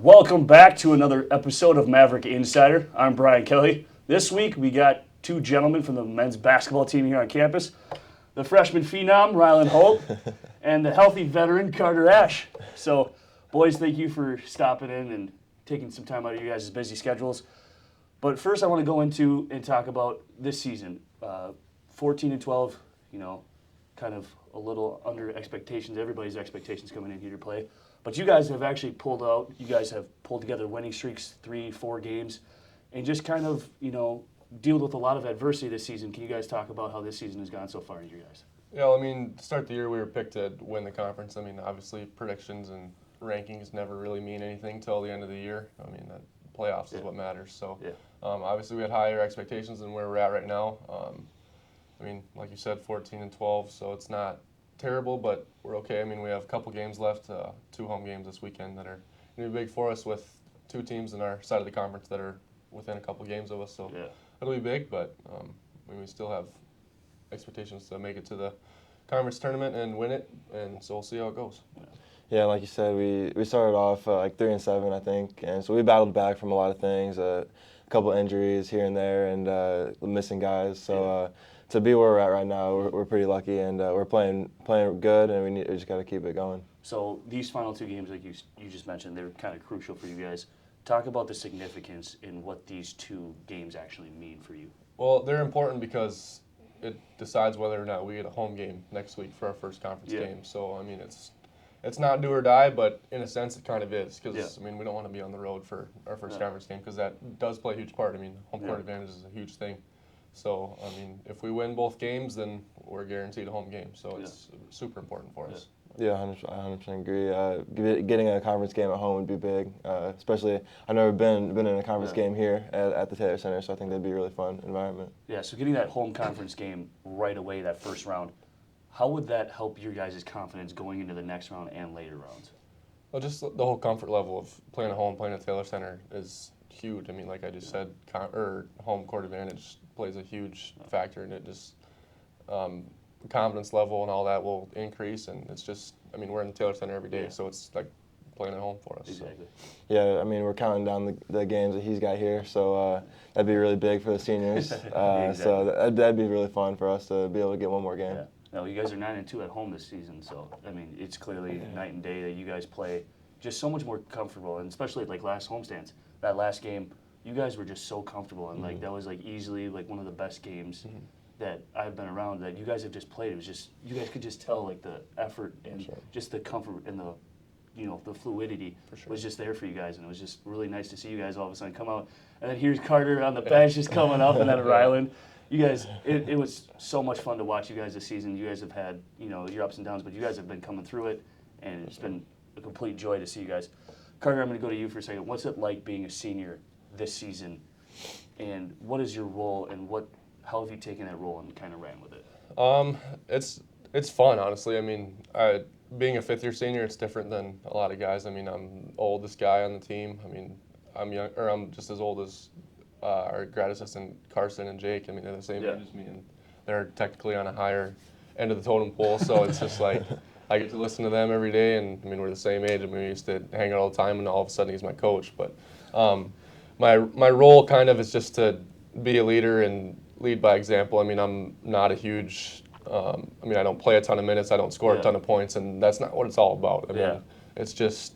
Welcome back to another episode of Maverick Insider. I'm Brian Kelly. This week we got two gentlemen from the men's basketball team here on campus. The freshman phenom, Rylan Holt, and the healthy veteran, Carter Ash. So, boys, thank you for stopping in and taking some time out of you guys' busy schedules. But first I want to go into and talk about this season. 14-12, kind of a little under expectations, everybody's expectations coming in here to play. But you guys have actually pulled out, you guys have pulled together winning streaks, 3-4 games, and just kind of, deal with a lot of adversity this season. Can you guys talk about how this season has gone so far to you guys? Yeah, well, to start the year, we were picked to win the conference. Obviously, predictions and rankings never really mean anything till the end of the year. That playoffs is what matters. So, obviously, we had higher expectations than where we're at right now. Like you said, 14-12, so it's not terrible, but we're okay. We have a couple games left, 2 home games this weekend that are going to be big for us with 2 teams in our side of the conference that are within a couple games of us. So it'll be big, but we still have expectations to make it to the conference tournament and win it, and so we'll see how it goes. Yeah, like you said, we started off 3-7, I think, and so we battled back from a lot of things, a couple injuries here and there, and missing guys. So to be where we're at right now, we're pretty lucky, and we're playing good, and we just got to keep it going. So these final 2 games, like you just mentioned, they're kind of crucial for you guys. Talk about the significance in what these 2 games actually mean for you. Well, they're important because it decides whether or not we get a home game next week for our first conference game. So, it's not do or die, but in a sense it kind of is because, we don't want to be on the road for our first conference game because that does play a huge part. Home court advantage is a huge thing. So, if we win both games, then we're guaranteed a home game. So it's super important for us. Yeah, 100% agree. Getting a conference game at home would be big, especially I've never been in a conference game here at the Taylor Center, so I think that'd be a really fun environment. Yeah, so getting that home conference game right away, that first round, how would that help your guys' confidence going into the next round and later rounds? Well, just the whole comfort level of playing at home, playing at Taylor Center is huge. Like I just said, home court advantage plays a huge factor, and it just confidence level and all that will increase, and it's just, we're in the Taylor Center every day, so it's like playing at home for us. Exactly. So. Yeah, we're counting down the games that he's got here, so that'd be really big for the seniors. Exactly. So that'd be really fun for us to be able to get one more game. Yeah. Now, you guys are 9-2 at home this season, so, it's clearly night and day that you guys play just so much more comfortable, and especially like last homestands, that last game, you guys were just so comfortable, and that was easily one of the best games that I've been around that you guys have just played. It was just, you guys could just tell the effort and just the comfort and the the fluidity was just there for you guys, and it was just really nice to see you guys all of a sudden come out. And then here's Carter on the bench just coming up, and then Rylan. You guys, it was so much fun to watch you guys this season. You guys have had your ups and downs, but you guys have been coming through it, and it's been a complete joy to see you guys. Carter, I'm going to go to you for a second. What's it like being a senior this season, and what is your role, and how have you taken that role and kind of ran with it? It's fun, honestly. Being a fifth-year senior, it's different than a lot of guys. I'm the oldest guy on the team. I'm just as old as our grad assistant Carson and Jake. They're the same age as me, and they're technically on a higher end of the totem pole. So it's just like I get to listen to them every day, and we're the same age. We used to hang out all the time, and all of a sudden he's my coach. But my role kind of is just to be a leader and lead by example. I'm not a huge I don't play a ton of minutes, I don't score a ton of points, and that's not what it's all about. It's just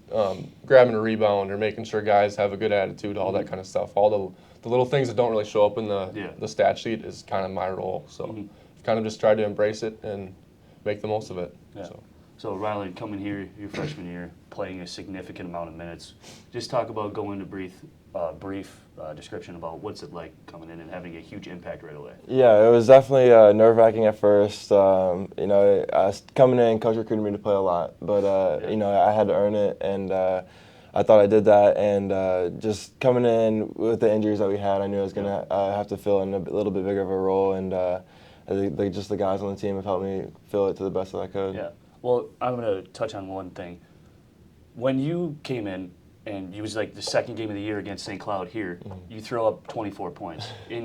grabbing a rebound or making sure guys have a good attitude, all that kind of stuff. All the little things that don't really show up in the stat sheet is kind of my role. So I've kind of just tried to embrace it and make the most of it. Yeah. So Riley, coming here your freshman year, playing a significant amount of minutes. Just talk about going to brief description about what's it like coming in and having a huge impact right away. Yeah, it was definitely nerve-wracking at first. I was coming in, coach recruited me to play a lot, but I had to earn it, and I thought I did that. And just coming in with the injuries that we had, I knew I was gonna have to fill in a little bit bigger of a role, and just the guys on the team have helped me fill it to the best that I could. Yeah. Well, I'm gonna touch on one thing. When you came in, and it was like the second game of the year against St. Cloud here, you throw up 24 points in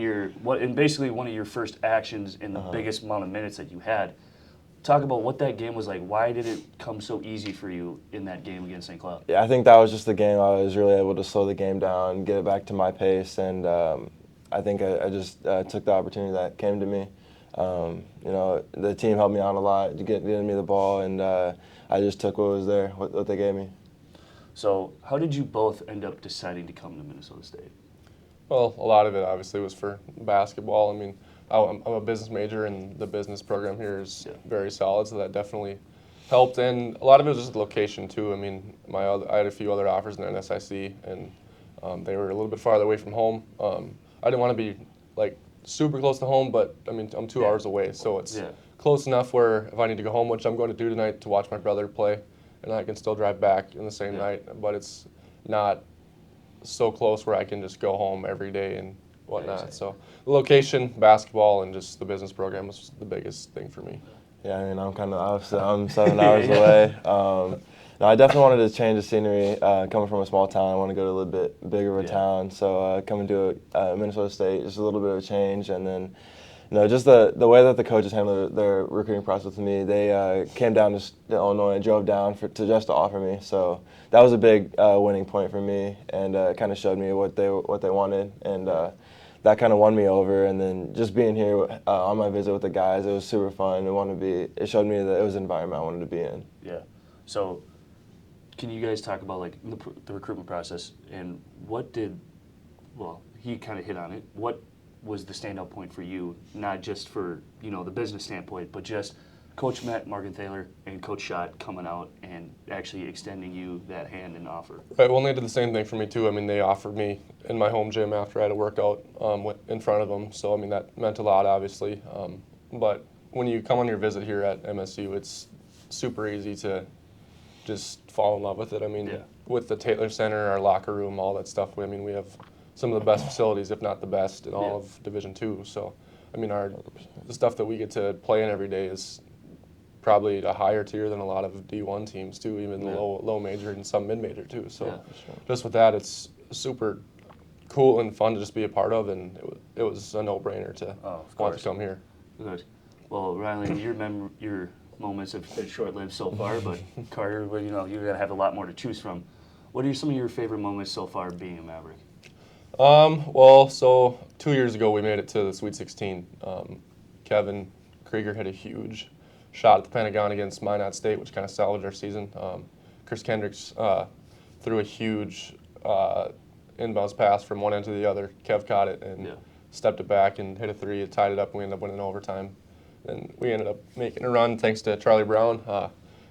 basically one of your first actions in the biggest amount of minutes that you had. talk about what that game was like. Why did it come so easy for you in that game against St. Cloud? Yeah, I think that was just the game I was really able to slow the game down, get it back to my pace, and I think I just took the opportunity that came to me. You know, the team helped me out a lot, getting me the ball, and I just took what was there, what they gave me. So how did you both end up deciding to come to Minnesota State? Well, a lot of it obviously was for basketball. I mean, I'm a business major, and the business program here is very solid, so that definitely helped. And a lot of it was just the location too. I mean, I had a few other offers in there in SIC, and they were a little bit farther away from home. I didn't want to be like super close to home, but I mean, I'm 2 hours away, so it's close enough where if I need to go home, which I'm going to do tonight to watch my brother play, and I can still drive back in the same night, but it's not so close where I can just go home every day and whatnot. So the location, basketball, and just the business program was the biggest thing for me. Yeah, I mean, I'm 7 hours away. No, I definitely wanted to change the scenery. Coming from a small town, I want to go to a little bit bigger of a town. So coming to Minnesota State, just a little bit of a change, and then just the way that the coaches handled their recruiting process with me. They came down to Illinois and drove down to offer me. So that was a big winning point for me, and kind of showed me what they wanted, and that kind of won me over. And then just being here on my visit with the guys, it was super fun. It showed me that it was an environment I wanted to be in. Yeah. So can you guys talk about like the recruitment process and he kind of hit on it. What was the standout point for you, not just for, the business standpoint, but just Coach Matt Morgenthaler and Coach Schott coming out and actually extending you that hand and offer? Right, well, they did the same thing for me too. I mean, they offered me in my home gym after I had a workout in front of them. So, I mean, that meant a lot, obviously. But when you come on your visit here at MSU, it's super easy to just fall in love with it. I mean, with the Taylor Center, our locker room, all that stuff, we have some of the best facilities, if not the best, in all of Division II. So, I mean, the stuff that we get to play in every day is probably a higher tier than a lot of D1 teams too, even low major and some mid major too. So, just with that, it's super cool and fun to just be a part of, and it was a no-brainer to want to come here. Good. Well, Riley, your moments have been short-lived so far, but Carter, you're gonna have a lot more to choose from. What are some of your favorite moments so far being a Maverick? Well, so 2 years ago we made it to the Sweet 16. Kevin Krieger hit a huge shot at the Pentagon against Minot State, which kind of salvaged our season. Chris Kendricks threw a huge inbounds pass from one end to the other. Kev caught it and stepped it back and hit a three. It tied it up. We ended up winning overtime. And we ended up making a run thanks to Charlie Brown.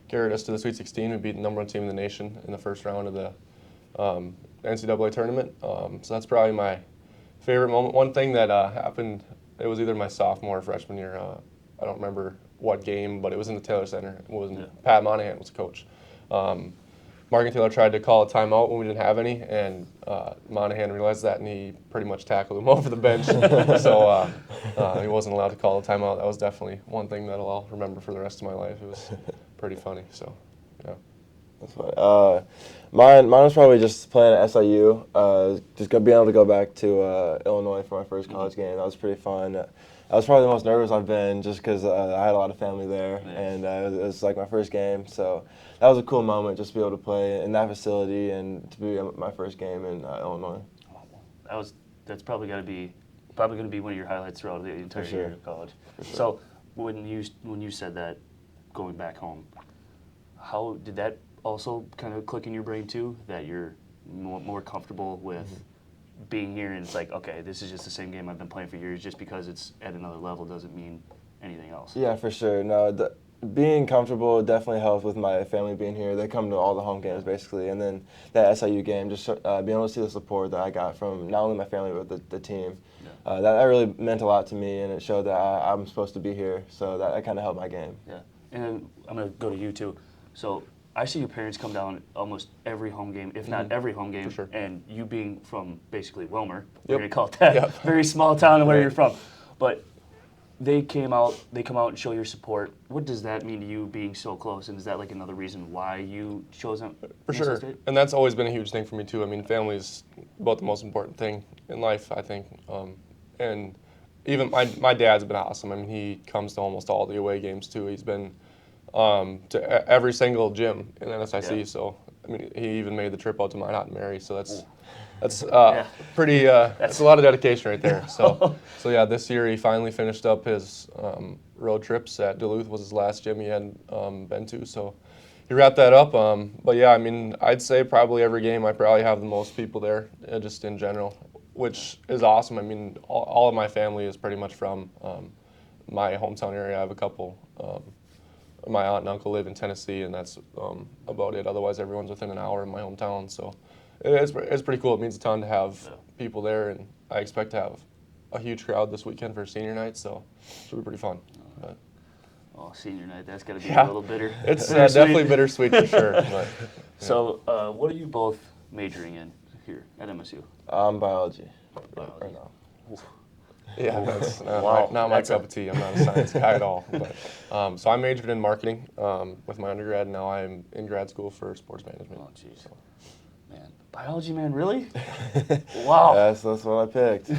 Carried us to the Sweet 16. We beat the #1 team in the nation in the first round of the NCAA tournament. So that's probably my favorite moment. One thing that happened, it was either my sophomore or freshman year. I don't remember what game, but it was in the Taylor Center. Pat Monahan was coach. Morgenthaler tried to call a timeout when we didn't have any, and Monahan realized that, and he pretty much tackled him over the bench. So he wasn't allowed to call a timeout. That was definitely one thing that I'll remember for the rest of my life. It was pretty funny. So, yeah. That's funny. Mine was probably just playing at SIU. Just being able to go back to Illinois for my first college game. That was pretty fun. I was probably the most nervous I've been just because I had a lot of family there, and it was like my first game. So that was a cool moment just to be able to play in that facility and to be my first game in Illinois. That's probably going to be one of your highlights throughout the entire year of college. So when you said that, going back home, how did that also kind of click in your brain too, that you're more comfortable with being here, and it's like, okay, this is just the same game I've been playing for years. Just because it's at another level doesn't mean anything else. Yeah, for sure. No, being comfortable definitely helps with my family being here. They come to all the home games basically, and then that SIU game, just being able to see the support that I got from not only my family but the team. That really meant a lot to me, and it showed that I'm supposed to be here. So that kind of helped my game. Yeah, and then I'm gonna go to you too. So I see your parents come down almost every home game, if not every home game. For sure. And you being from basically Wilmer, we're going to call it that, very small town of where you're from. But they come out and show your support. What does that mean to you being so close? And is that like another reason why you chose them? For sure. And that's always been a huge thing for me too. I mean, family is about the most important thing in life, I think. And even my dad's been awesome. I mean, he comes to almost all the away games too. He's been to every single gym in NSIC. Yeah. So I mean, he even made the trip out to Minot and Mary. So that's Yeah. pretty. That's a lot of dedication right there. So yeah, this year he finally finished up his road trips at Duluth. Was his last gym he had been to. So he wrapped that up. But yeah, I mean, I'd say probably every game I probably have the most people there, just in general, which is awesome. I mean, all of my family is pretty much from my hometown area. I have a couple. My aunt and uncle live in Tennessee, and that's about it. Otherwise, everyone's within an hour of my hometown. So it's pretty cool. It means a ton to have people there, and I expect to have a huge crowd this weekend for senior night. So it should be pretty fun. But, Oh, senior night, that's got to be a little bitter. It's definitely bittersweet for sure. But, yeah. So, what are you both majoring in here at MSU? Biology. Biology. Right now. Yeah, that's Wow. not my That's cup of tea. I'm not a science guy at all. But, so I majored in marketing with my undergrad, and now I'm in grad school for sports management. Oh, jeez. So. Man, biology, man, really? Wow. That's what I picked.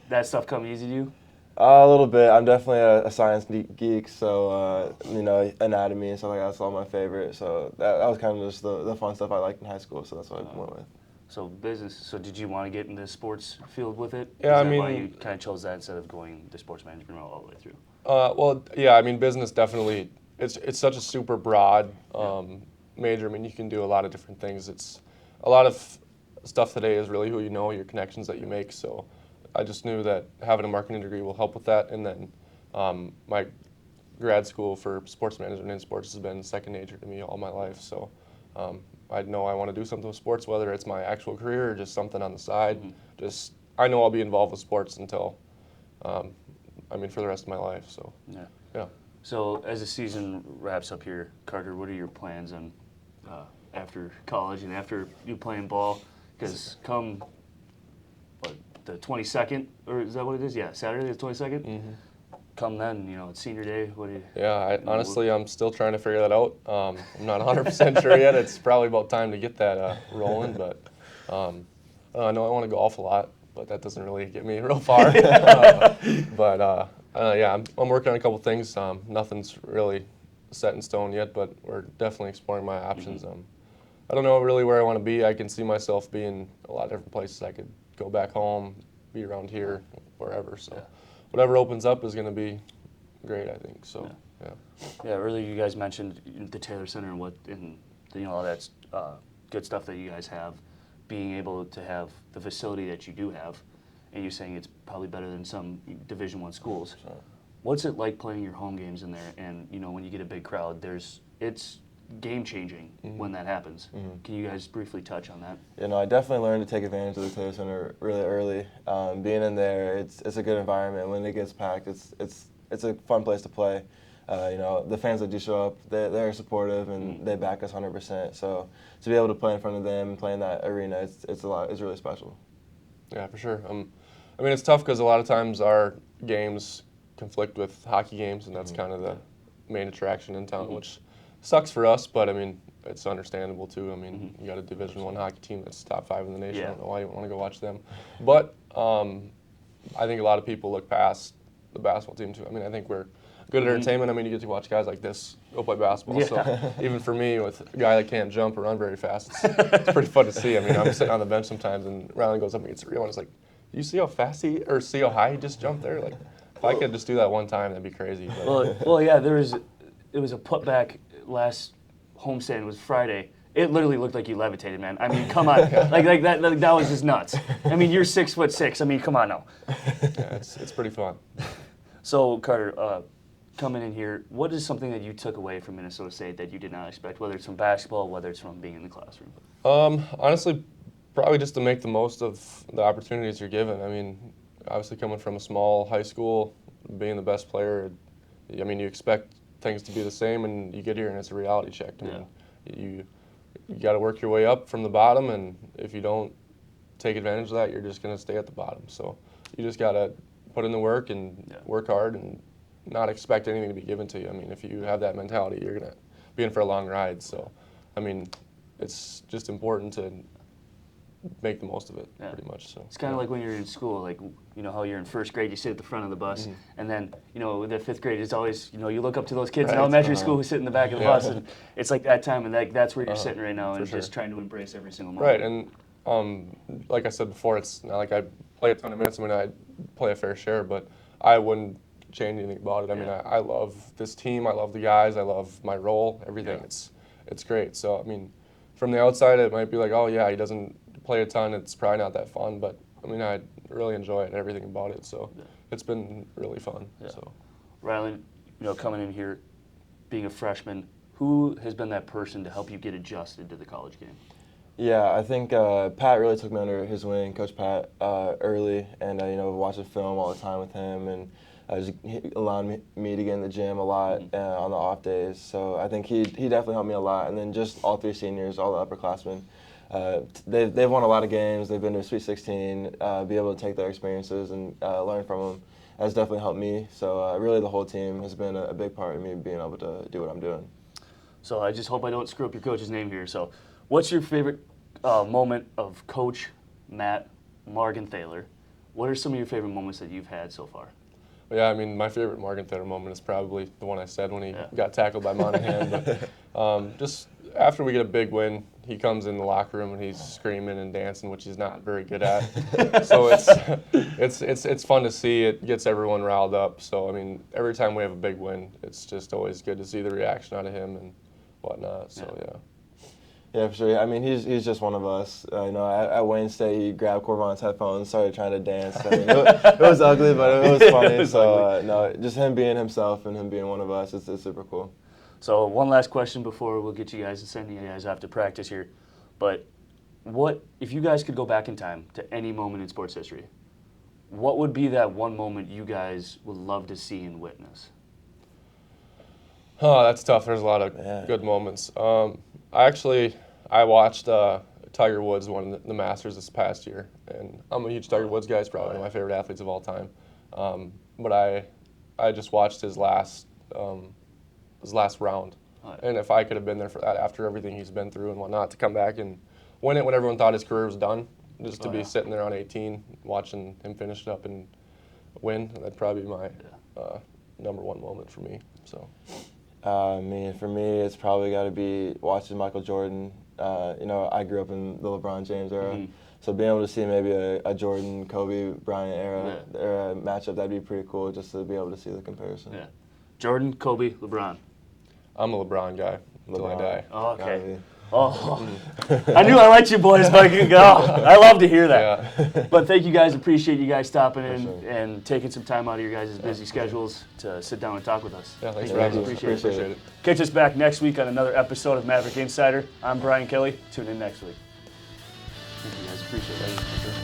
That stuff come easy to you? A little bit. I'm definitely a science geek, so anatomy and stuff like that's all my favorite. So that was kind of just the fun stuff I liked in high school. So that's what I went with. So business. So did you want to get into the sports field with it? Yeah, Is I that why mean- you kind of chose that instead of going the sports management route all the way through? Well, yeah, I mean, business definitely, it's such a super broad major. I mean, you can do a lot of different things. It's a lot of stuff today is really who you know, your connections that you make. So I just knew that having a marketing degree will help with that. And then my grad school for sports management and sports has been second nature to me all my life. So I know I want to do something with sports, whether it's my actual career or just something on the side. Just I know I'll be involved with sports until, for the rest of my life. So yeah. So as the season wraps up here, Carter, what are your plans on after college and after you playing ball? Because come the 22nd, or is that what it is? Yeah, Saturday the 22nd. Mm-hmm. Come then, it's senior day. What do you? Yeah, honestly, I'm still trying to figure that out. I'm not 100% sure yet. It's probably about time to get that rolling, but I know I want to golf a lot, but that doesn't really get me real far. Yeah, I'm working on a couple things. Nothing's really set in stone yet, but we're definitely exploring my options. I don't know really where I want to be. I can see myself being a lot of different places. I could go back home, be around here, wherever. So whatever opens up is going to be great, I think. So Yeah, earlier you guys mentioned the Taylor Center and all that good stuff that you guys have, being able to have the facility that you do have, and you're saying it's probably better than some Division I schools. Sure. What's it like playing your home games in there? And when you get a big crowd, it's game changing when that happens. Can you guys briefly touch on that? I definitely learned to take advantage of the Taylor Center really early. Being in there, it's a good environment. When it gets packed, it's a fun place to play. The fans that do show up, they're supportive and they back us 100%. So to be able to play in front of them and play in that arena, it's really special. Yeah, for sure. It's tough because a lot of times our games conflict with hockey games, and that's kind of the main attraction in town, which sucks for us, but it's understandable too. You got a Division I hockey team that's top 5 in the nation. I don't know why you want to go watch them. But I think a lot of people look past the basketball team too. I think we're good at entertainment. You get to watch guys like this go play basketball. Yeah. So even for me, with a guy that can't jump or run very fast, it's pretty fun to see. I'm sitting on the bench sometimes, and Riley goes up and gets a reel, and it's like, do you see how fast see how high he just jumped there? Like, if I could just do that one time, that'd be crazy. But. Well, yeah, it was a putback last homestand. It was Friday. It literally looked like you levitated, man. Come on, like that was just nuts. You're 6'6". Come on now. Yeah, it's pretty fun. So Carter, coming in here, what is something that you took away from Minnesota State that you did not expect, whether it's from basketball, whether it's from being in the classroom? Honestly, probably just to make the most of the opportunities you're given. Obviously coming from a small high school, being the best player, you expect things to be the same, and you get here and it's a reality check. You got to work your way up from the bottom, and if you don't take advantage of that, you're just going to stay at the bottom. So you just got to put in the work and work hard and not expect anything to be given to you. If you have that mentality, you're going to be in for a long ride. So, it's just important to make the most of it, Yeah. pretty much. So It's kind of like when you're in school, like, you know, how you're in first grade, you sit at the front of the bus, and then, you know, the fifth grade is always, you know, you look up to those kids in Right. elementary school who sit in the back of the bus, and it's like that time, and that's where you're Uh-huh. sitting right now, and For just sure. trying to embrace every single moment. Right, and like I said before, it's not like I play a ton of minutes. I mean, I play a fair share, but I wouldn't change anything about it. I mean, Yeah. I love this team. I love the guys. I love my role. Everything. Yeah. It's great. So I mean, from the outside, it might be like, oh yeah, he doesn't play a ton. It's probably not that fun. But I mean, I really enjoy it and everything about it. So Yeah. it's been really fun. Yeah. So Rylan, you know, coming in here, being a freshman, who has been that person to help you get adjusted to the college game? Yeah, I think Pat really took me under his wing, Coach Pat, early, and you know, watching film all the time with him, and he allowed me to get in the gym a lot on the off days. So I think he definitely helped me a lot. And then just all three seniors, all the upperclassmen, they've won a lot of games. They've been to Sweet 16. Be able to take their experiences and learn from them has definitely helped me. So really, the whole team has been a big part of me being able to do what I'm doing. So I just hope I don't screw up your coach's name here. So what's your favorite moment of Coach Matt Morgenthaler? What are some of your favorite moments that you've had so far? yeah, I mean, my favorite Morgenthaler moment is probably the one I said when he Yeah. got tackled by Monahan. But just after we get a big win, he comes in the locker room and he's screaming and dancing, which he's not very good at. So it's fun to see. It gets everyone riled up. So I mean, every time we have a big win, it's just always good to see the reaction out of him and whatnot. So yeah. Yeah, for sure. I mean, he's just one of us. You know, at Wayne State, he grabbed Corvon's headphones, started trying to dance. I mean, it was ugly, but it was funny. It was So no, just him being himself and him being one of us, it's super cool. So one last question before we'll get you guys and send you guys off to practice here. But what if you guys could go back in time to any moment in sports history? What would be that one moment you guys would love to see and witness? Oh, that's tough. There's a lot of good moments. I watched Tiger Woods won the Masters this past year, and I'm a huge Tiger Woods guy. He's probably one of my favorite athletes of all time. But I just watched his last round, and if I could have been there for that after everything he's been through and whatnot, to come back and win it when everyone thought his career was done, just to be sitting there on 18 watching him finish it up and win, that'd probably be my number one moment for me. So. For me, it's probably got to be watching Michael Jordan. You know, I grew up in the LeBron James era, so being able to see maybe a Jordan, Kobe, Bryant era matchup, that'd be pretty cool just to be able to see the comparison. Yeah. Jordan, Kobe, LeBron. I'm a LeBron guy until I die. Oh, okay. Gotta be. Oh, I knew I liked you boys, but I love to hear that. Yeah. But thank you guys. Appreciate you guys stopping in sure. and taking some time out of your guys' busy schedules to sit down and talk with us. Yeah, thanks Thank for you having guys. us. Appreciate it. Catch us back next week on another episode of Maverick Insider. I'm Brian Kelly. Tune in next week. Thank you guys. Appreciate it.